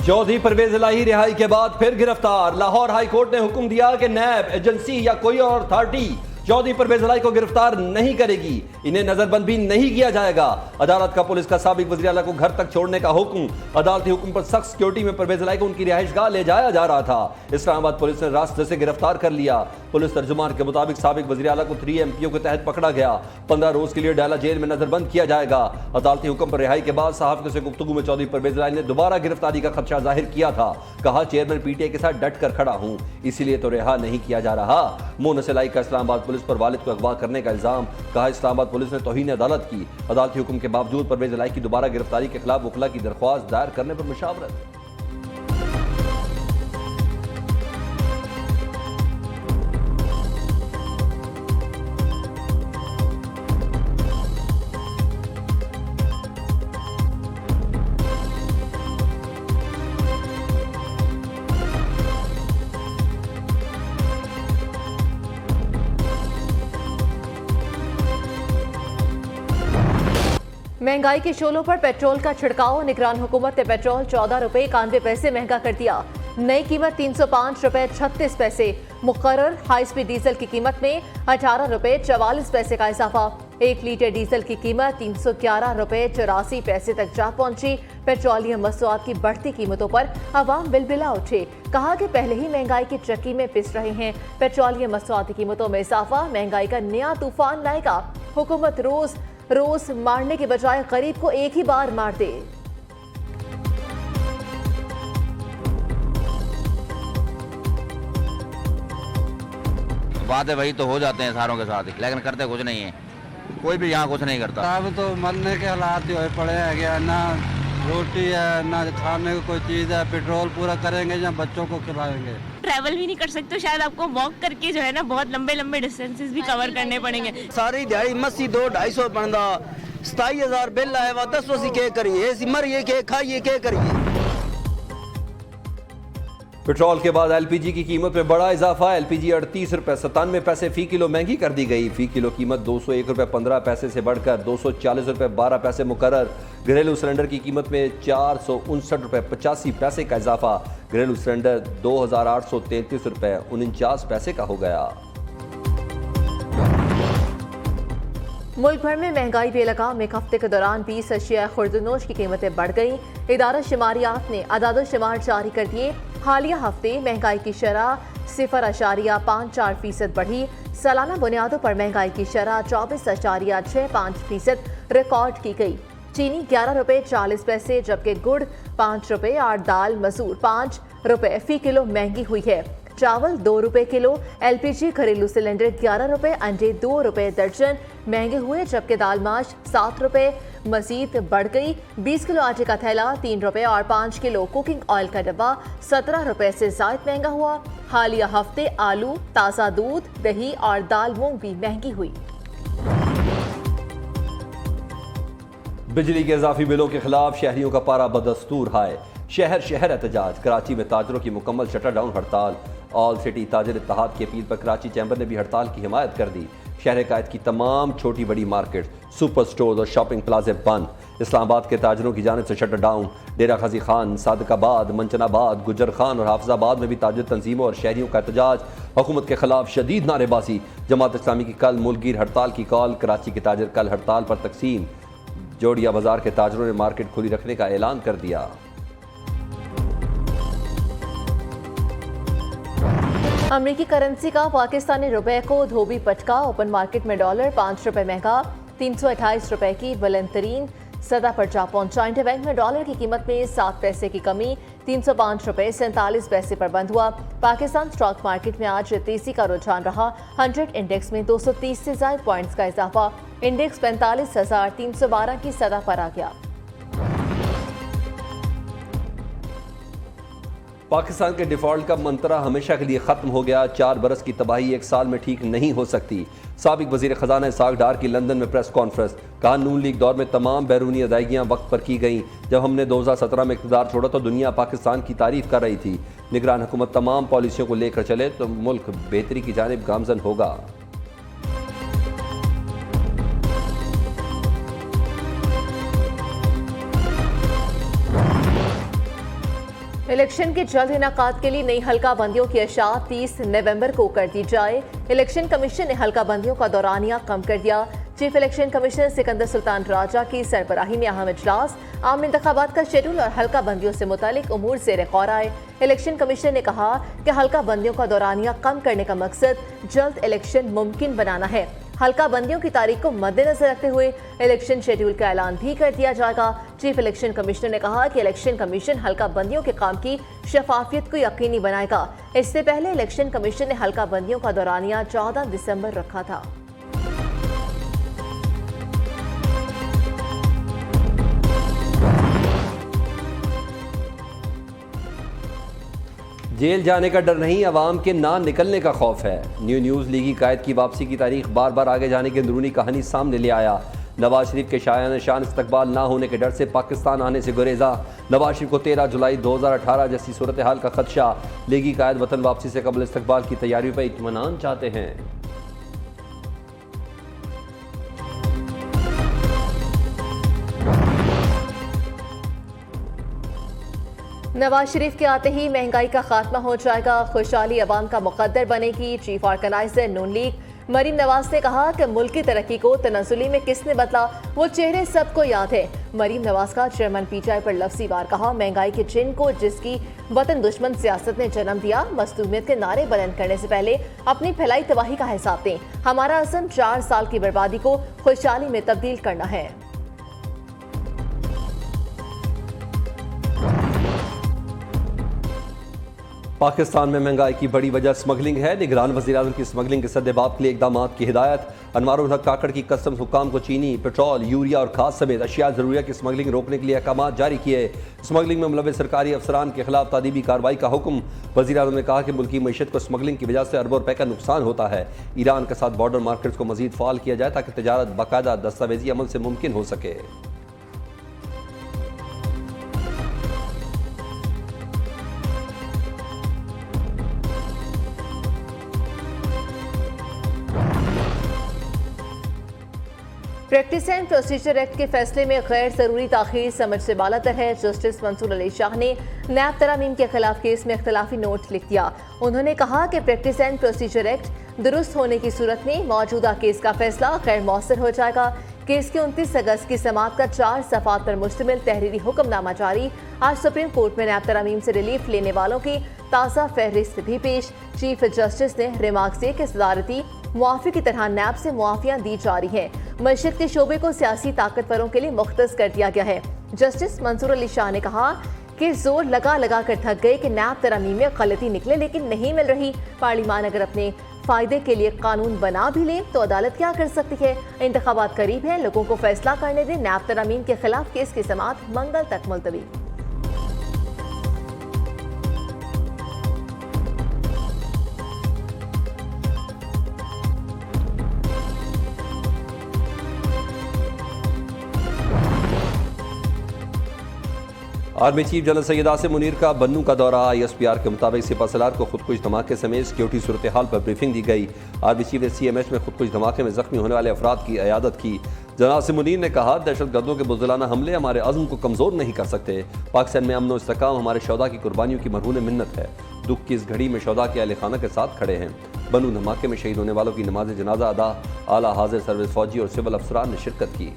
चौधरी परवेज इलाही रिहाई के बाद फिर गिरफ्तार। लाहौर हाई कोर्ट ने हुक्म दिया कि नैब, एजेंसी या कोई और अथॉरिटी चौधरी परवेज इलाही को गिरफ्तार नहीं करेगी, इन्हें नजरबंद भी नहीं किया जाएगा। अदालत का पुलिस का साबिक वज़ीर आला को घर तक छोड़ने का हुक्म। अदालती हुक्म पर सख्त सिक्योरिटी में परवेज इलाही को उनकी रिहाइशगाह ले जाया जा रहा था। इस्लामाबाद पुलिस ने रास्ते से गिरफ्तार कर लिया। पुलिस तर्जुमान के मुताबिक साबिक वज़ीर आला को 3 MPO के तहत पकड़ा गया। 15 रोज के लिए डाला जेल में नजरबंद किया जाएगा। अदालती हुक्म पर रिहाई के बाद सहाफ़ियों से गुफ्तगू में चौधरी परवेज इलाही ने दोबारा गिरफ्तारी का खदशा जाहिर किया था। कहा, चेयरमैन PTI के साथ डट कर खड़ा हूं, इसीलिए तो रिहा नहीं किया जा रहा। मोनस इलाही का इस्लामाबाद पुलिस पर वालिद को अगवा करने का इल्जाम। कहा, इस्लामाबाद पुलिस ने तौहीन अदालत की। अदालती हुक्म के बावजूद परवेज इलाही की दोबारा गिरफ्तारी के खिलाफ वकला की दरख्वास्त दायर करने पर मुशावरत। महंगाई के शोलों पर पेट्रोल का छिड़काव। निगरान हुकूमत ने पेट्रोल 14 रुपए 91 पैसे महंगा कर दिया। नई कीमत 305 रुपए 36 पैसे मुकर्रर। हाई स्पीड डीजल की कीमत में 18 रुपए 44 पैसे का इजाफा। 1 लीटर डीजल की कीमत 311 रुपए 84 पैसे तक जा पहुंची। पेट्रोलियम मसनूआत की बढ़ती कीमतों पर अवाम बिलबिला उठे। कहा कि पहले ही महंगाई की चक्की में पिस रहे हैं। पेट्रोलियम मसनूआत की कीमतों में इजाफा महंगाई का नया तूफान लाएगा। हुकूमत रोज मारने के बजाय गरीब को एक ही बार मार दे। वादे वही तो हो जाते हैं सारों के साथ, लेकिन करते कुछ नहीं है। कोई भी यहाँ कुछ नहीं करता। अब तो मरने के हालात ही हुए पड़े हैं क्या, ना रोटी है ना खाने को कोई चीज़ है। पेट्रोल पूरा करेंगे या बच्चों को खिलाएंगे। ट्रैवल भी नहीं कर सकते, शायद आपको वॉक करके जो है ना बहुत लंबे लंबे डिस्टेंसेस भी कवर करने पड़ेंगे। सारी दिहाड़ी मस्सी 200-250 बनता, 27,000 बिल आए वा 10 वसी के करिए, मरिए के खाइए के करिए। पेट्रोल के बाद LPG की कीमत में बड़ा इजाफा। LPG 38 रुपए 97 पैसे फी किलो महंगी कर दी गई। फी किलो कीमत 201 रुपए 15 पैसे से बढ़कर 240 रुपए 12 पैसे मुकर्रर। घरेलू सिलेंडर की कीमत में 459 रुपए 85 पैसे का इजाफा। घरेलू सिलेंडर 2833 रुपए 49 पैसे का हो गया। मुल्क भर में महंगाई बेलगाम। एक हफ्ते के दौरान 20 अशिया खुर्दनोश की कीमतें बढ़ गई। इदारा शुमारियात ने अदाद-ओ-शुमार जारी कर दिए। हालिया हफ्ते महंगाई की शरह 0.54% बढ़ी। सालाना बुनियादों पर महंगाई की शरह 24.65% रिकॉर्ड की गई। चीनी 11 रुपए 40 पैसे जबकि गुड़ 5 रुपए और दाल मसूर 5 रुपए फी किलो महंगी हुई है। चावल 2 रुपए किलो। LPG घरेलू सिलेंडर 11 रुपए, अंडे 2 रुपए दर्जन महंगे हुए जबकि दाल माश 7 रुपए मजीद बढ़ गई। 20 किलो आटे का थैला 3 रुपए और 5 किलो कुकिंग ऑयल का डब्बा 17 रुपए से जायद महंगा हुआ। हालिया हफ्ते आलू, ताज़ा दूध, दही और दाल मूंग भी महंगी हुई। बिजली के इजाफी बिलों के खिलाफ शहरियों का पारा बदस्तूर हाय। शहर शहर एहतजाज। कराची में ताजरों की मुकम्मल शटर डाउन हड़ताल। ऑल सिटी ताजर इत्तेहाद की अपील पर कराची चैम्बर ने भी हड़ताल की हिमायत कर दी। शहर कायद की तमाम छोटी बड़ी मार्केट, सुपर स्टोर और शॉपिंग प्लाजे बंद। इस्लामाबाद के ताजरों की जानिब से शटर डाउन। डेरा गाजी खान, सादकाबाद, मंचनाबाद, गुजर खान और हाफिजाबाद में भी ताजर तंजीमों और शहरियों का एहतजाज। हुकूमत के खिलाफ शदीद नारेबाजी। जमात इस्लामी की कल मुल्कगीर हड़ताल की कॉल। कराची के ताजर कल हड़ताल पर तकसीम। जोड़िया बाजार के ताजरों ने मार्केट खुली रखने का ऐलान कर दिया। अमरीकी करेंसी का पाकिस्तानी रुपए को धोबी पटका। ओपन मार्केट में डॉलर 5 रुपए महंगा 328 रुपए की बुलंद तरीन सतह पर जा पहुंचा। इंटरबैंक में डॉलर की कीमत में 7 पैसे की कमी 305 रुपए 47 पैसे पर बंद हुआ। पाकिस्तान स्टॉक मार्केट में आज तेजी का रुझान रहा। 100 इंडेक्स में 230 से ज्यादा पॉइंट्स का इजाफा। इंडेक्स 45,312 की सतह पर आ गया। पाकिस्तान के डिफॉल्ट का मंतरा हमेशा के लिए खत्म हो गया। 4 बरस की तबाही 1 साल में ठीक नहीं हो सकती। साबिक वजीर खजाना इसाक डार की लंदन में प्रेस कॉन्फ्रेंस। कहा, नून लीग दौर में तमाम बैरूनी अदायगियां वक्त पर की गईं। जब हमने 2017 में इक़्तिदार छोड़ा तो दुनिया पाकिस्तान की तारीफ कर रही थी। निगरान हुकूमत तमाम पॉलिसियों को लेकर चले तो मुल्क बेहतरी की जानिब गामजन होगा। इलेक्शन के जल्द इनेकाद के लिए नई हल्का बंदियों की अशा 30 नवंबर को कर दी जाए। इलेक्शन कमीशन ने हल्का बंदियों का दौरानिया कम कर दिया। Chief election commissioner Sikandar Sultan Raja की सरबराही में अहम इजलास, आम इंतखाबात का शेड्यूल और हल्का बंदियों से मुतालिक उमूर ज़ेर गौर आए। इलेक्शन कमिश्नर ने कहा कि हल्का बंदियों का दौरानिया कम करने का मकसद जल्द इलेक्शन मुमकिन बनाना है। हल्का बंदियों की तारीख को मद्देनजर रखते हुए इलेक्शन शेड्यूल का ऐलान भी कर दिया जाएगा। चीफ इलेक्शन कमिश्नर ने कहा कि इलेक्शन कमीशन हल्का बंदियों के काम की शफाफियत को यकीनी बनाएगा। इससे पहले इलेक्शन कमीशन ने हल्का बंदियों का दौरानिया 14 दिसंबर रखा था। जेल जाने का डर नहीं, अवाम के ना निकलने का खौफ है। न्यूज़ लीगी कायद की वापसी की तारीख बार बार आगे जाने की अंदरूनी कहानी सामने ले आया। नवाज शरीफ के शायान शान इस्तकबाल ना होने के डर से पाकिस्तान आने से गुरेजा। नवाज शरीफ को 13 जुलाई 2018 जैसी सूरत हाल का खदशा। लीगी कायद वतन वापसी से कबल इस्तकबाल की तैयारियों पर इत्मीनान चाहते हैं। नवाज शरीफ के आते ही महंगाई का खात्मा हो जाएगा, खुशहाली अवाम का मुकद्दर बनेगी। चीफ ऑर्गेनाइजर नून लीग मरीम नवाज ने कहा कि मुल्क की तरक्की को तनज़ुली में किसने बदला, वो चेहरे सबको याद है। मरीम नवाज का चेयरमैन पीटीआई पर लफ्ज़ी वार कहा, महंगाई के जिन को जिसकी वतन दुश्मन सियासत ने जन्म दिया, मज़लूमियत के नारे बुलंद करने से पहले अपनी फैलाई तबाही का हिसाब दें। हमारा अज़म 4 साल की बर्बादी को खुशहाली में तब्दील करना है। पाकिस्तान में महंगाई की बड़ी वजह स्मगलिंग है। निगरान वज़ीर-ए-आज़म की स्मगलिंग के सद्देबाब के लिए इक़दाम की हिदायत। अनवारुल हक काकड़ की कस्टम्स हुकाम को चीनी, पेट्रोल, यूरिया और खाद समेत अशिया ज़रूरिया की स्मगलिंग रोकने के लिए अहकाम जारी किए। स्मगलिंग में मुलव्वस सरकारी अफसरान के खिलाफ तादीबी कार्रवाई का हुक्म। वज़ीर-ए-आज़म ने कहा कि मुल्की मईशत को स्मगलिंग की वजह से अरबों रुपए का नुकसान होता है। ईरान के साथ बॉर्डर मार्केट्स को मज़ीद फ़ाल किया जाए ताकि तजारत बाकायदा दस्तावेजी अमल से मुमकिन हो सके। प्रैक्टिस एंड प्रोसीजर एक्ट के फैसले में गैर जरूरी ताखीर समझ से बालातर है। जस्टिस मंसूर अली शाह ने नैब तरामीम के खिलाफ केस में इख्तलाफी नोट लिख दिया। उन्होंने कहा कि प्रैक्टिस एंड प्रोसीजर एक्ट दुरुस्त होने की सूरत में मौजूदा केस का फैसला गैर मौसर हो जाएगा। केस के 29 अगस्त की समाअत का 4 सफ़ात पर मुश्तमिल तहरीरी हुक्मनामा जारी। आज सुप्रीम कोर्ट में नैब तरामीम से रिलीफ लेने वालों की ताज़ा फहरिस्त भी पेश। चीफ जस्टिस ने रिमार्क से कि सदारती मुआफ़ी की तरह नैब से मुआफ़ियाँ दी जा रही हैं। मशरक़ के शोबे को सियासी ताकतवरों के लिए मुख्तस कर दिया गया है। जस्टिस मंसूर अली शाह ने कहा कि जोर लगा लगा कर थक गए कि नैब तरामीम में गलती निकले लेकिन नहीं मिल रही। पार्लिमान अगर अपने फायदे के लिए कानून बना भी ले तो अदालत क्या कर सकती है। इंतखाबात करीब हैं, लोगों को फैसला करने दें। नैब तरामीम के खिलाफ केस की समाअत मंगल तक मुलतवी। Army chief general Syed Asim Munir का बन्नू का दौरा। ISPR के मुताबिक सिपहसालार को खुदकुश धमाके समेत सिक्योरिटी सूरत हाल पर ब्रीफिंग दी गई। आर्मी चीफ ने CMH में खुदकुश धमाके में जख्मी होने वाले अफराद की इयादत की। जनरल आसिम मुनीर ने कहा, दहशतगर्दों के बुज़दिलाना हमले हमारे अज़्म को कमज़ोर नहीं कर सकते। पाकिस्तान में अमन और इस्तेहकाम हमारे शौदा की कुर्बानियों की मरहून मिन्नत है। दुख की इस घड़ी में शौदा के अहले खाना के साथ खड़े हैं। बन्नू धमाके में शहीद होने वालों की नमाज जनाजा अदा आला हाजिर सर्विस फौजी और सिविल अफसरान ने शिरकत की।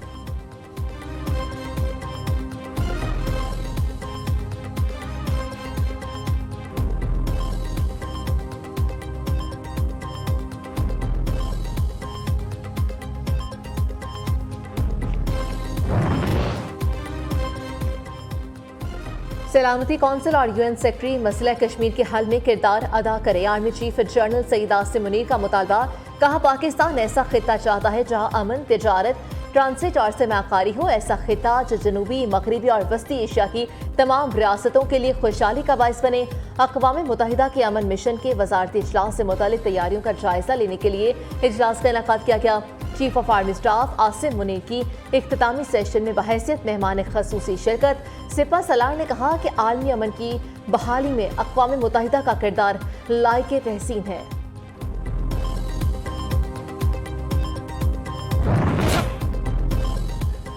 सलामती कौंसिल और UN सेक्रेटरी मसला कश्मीर के हल में किरदार अदा करे। Army chief general Syed Asim Munir का मुतालबा। कहा, पाकिस्तान ऐसा खित्ता चाहता है जहां अमन, तिजारत, ट्रांसिट और सरमाकारी हो। ऐसा खित्ता जो जनूबी, मगरबी और वस्ती एशिया की तमाम रियासतों के लिए खुशहाली का बाइस बने। अक़वाम मुत्तहिदा के अमन मिशन के वज़ारती इजलास से मुतालिक तैयारियों का जायजा लेने के लिए इजलास का इनेकाद किया गया। Chief of army staff Asim Munir की इख्तितामी सेशन में बहैसियत मेहमान खसूसी शिरकत। सिपा सलार ने कहा कि आलमी अमन की बहाली में अक़वाम मुत्तहिदा का किरदार लायके तहसीन है।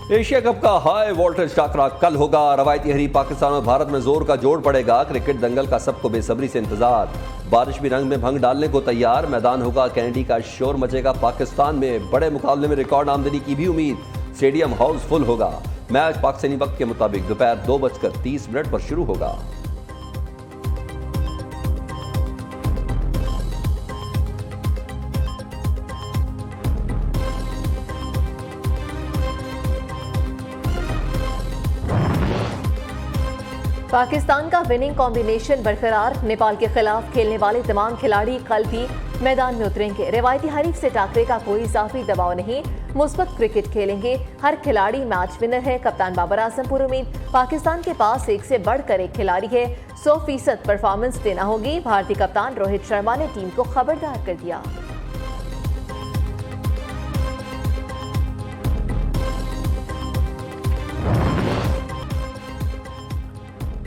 एशिया कप का हाई वोल्टेज टाकरा कल होगा। रवायती हरी पाकिस्तान और भारत में जोर का जोड़ पड़ेगा। क्रिकेट दंगल का सबको बेसब्री से इंतजार। बारिश भी रंग में भंग डालने को तैयार। मैदान होगा कैनेडी का, शोर मचेगा पाकिस्तान में। बड़े मुकाबले में रिकॉर्ड आमदनी की भी उम्मीद। स्टेडियम हाउसफुल होगा। मैच पाकिस्तानी वक्त के मुताबिक दोपहर 2:30 पर शुरू होगा। पाकिस्तान का विनिंग कॉम्बिनेशन बरकरार। नेपाल के खिलाफ खेलने वाले तमाम खिलाड़ी कल भी मैदान में उतरेंगे। रिवायती हरीफ से टाकरे का कोई इजाफी दबाव नहीं, मुस्बत क्रिकेट खेलेंगे। हर खिलाड़ी मैच विनर है। कप्तान बाबर आजम पर उम्मीद। पाकिस्तान के पास एक से बढ़कर एक खिलाड़ी है। 100% परफॉर्मेंस देना होगी। भारतीय कप्तान रोहित शर्मा ने टीम को खबरदार कर दिया।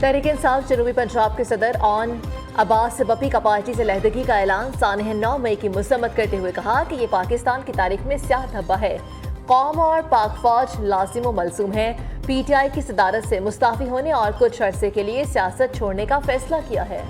तहरीक इंसाफ जनूबी पंजाब के सदर ऑन अब्बास बपी का पार्टी से लहदगी का ऐलान। सानह 9 मई की मसम्मत करते हुए कहा कि ये पाकिस्तान की तारीख में स्याह धब्बा है। कौम और पाक फौज लाजिम व मलजूम है। PTI की सदारत से मुस्ताफी होने और कुछ अरसे के लिए सियासत छोड़ने का फैसला किया है।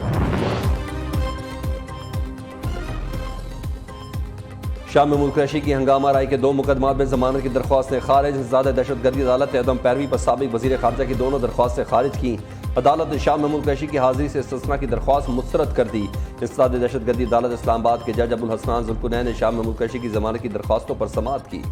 शाम में मुल्क रशी की हंगामा राय के 2 मुकदमात में जमानत की दरख्वास्तें खारिज। ज़्यादा दहशतगर्दी अदालत ने अदम पैरवी पर साबिक वजीर खारजा की दोनों दरख्वास्तें खारिज की। अदालत ने शाम में मुल्क रशी की हाजिरी से इस्तिस्ना की दरख्वास्त मुस्तरद कर दी। इस्ताद दहशतगर्दी अदालत इस्लामाबाद के जज अबुल हसनान जुल्कुनैन ने शाम में मुल्क रशी की जमानत की दरख्वास्तों पर समाअत की।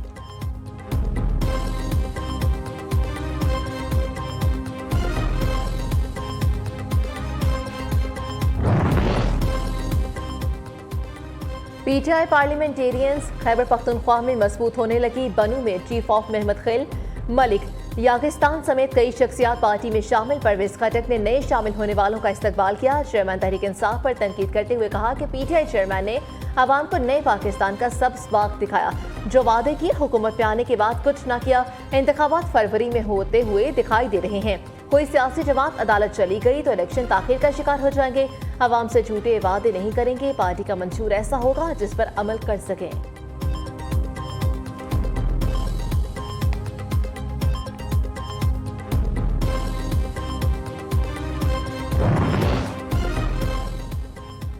PTI पार्लियामेंटेरियंस खैबर पख्तूनख्वा में मजबूत होने लगी। बनू में चीफ ऑफ महमद खिल मलिक यागिस्तान समेत कई शख्सियात पार्टी में शामिल। परवेज खटक ने नए शामिल होने वालों का इस्तकबाल किया। चेयरमैन तहरीक इंसाफ पर तनकीद करते हुए कहा कि PTI चेयरमैन ने आवाम को नए पाकिस्तान का सब्ज़ बाग दिखाया। जो वादे किए हुकूमत पे आने के बाद कुछ न किया। इंतखाबात फरवरी में होते हुए दिखाई दे रहे हैं। कोई सियासी जमात अदालत चली गई तो इलेक्शन ताखिर का शिकार हो जाएंगे। आवाम से झूठे वादे नहीं करेंगे। पार्टी का मंशूर ऐसा होगा जिस पर अमल कर सकें।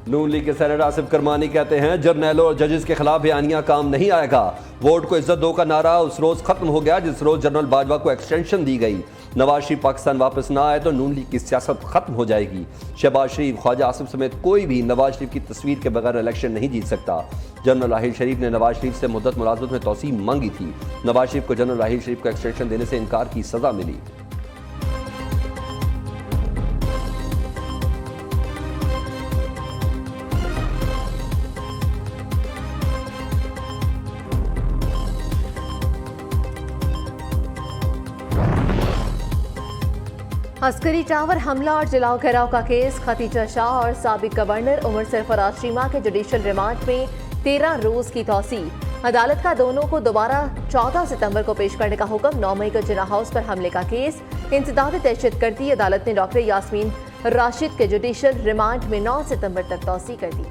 नून लीग के सेनेटर आसिफ करमानी कहते हैं जर्नैलों और जजेस के खिलाफ बयानिया काम नहीं आएगा। वोट को इज्जत दो का नारा उस रोज खत्म हो गया जिस रोज जनरल बाजवा को एक्सटेंशन दी गई। नवाज शरीफ पाकिस्तान वापस ना आए तो नून लीग की सियासत खत्म हो जाएगी। शहबाज शरीफ, ख्वाजा आसिफ समेत कोई भी नवाज शरीफ की तस्वीर के बगैर इलेक्शन नहीं जीत सकता। जनरल राहील शरीफ ने नवाज शरीफ से मुद्दत मुलाजमत में तोसी मांगी थी। नवाज शरीफ को जनरल राहील शरीफ को एक्सटेंशन देने से इनकार की सजा मिली। अस्करी टावर हमला और जलाओ घेराव का केस। खतीजा शाह और साबिक गवर्नर उमर सरफराज चीमा के जुडिशल रिमांड में 13 रोज की तौसी। अदालत का दोनों को दोबारा 14 सितंबर को पेश करने का हुक्म। 9 मई को जिना हाउस पर हमले का केस। इंसदाद दहशतगर्दी। अदालत ने डॉक्टर यास्मीन राशिद के जुडिशल रिमांड में 9 सितंबर तक तौसी कर दी।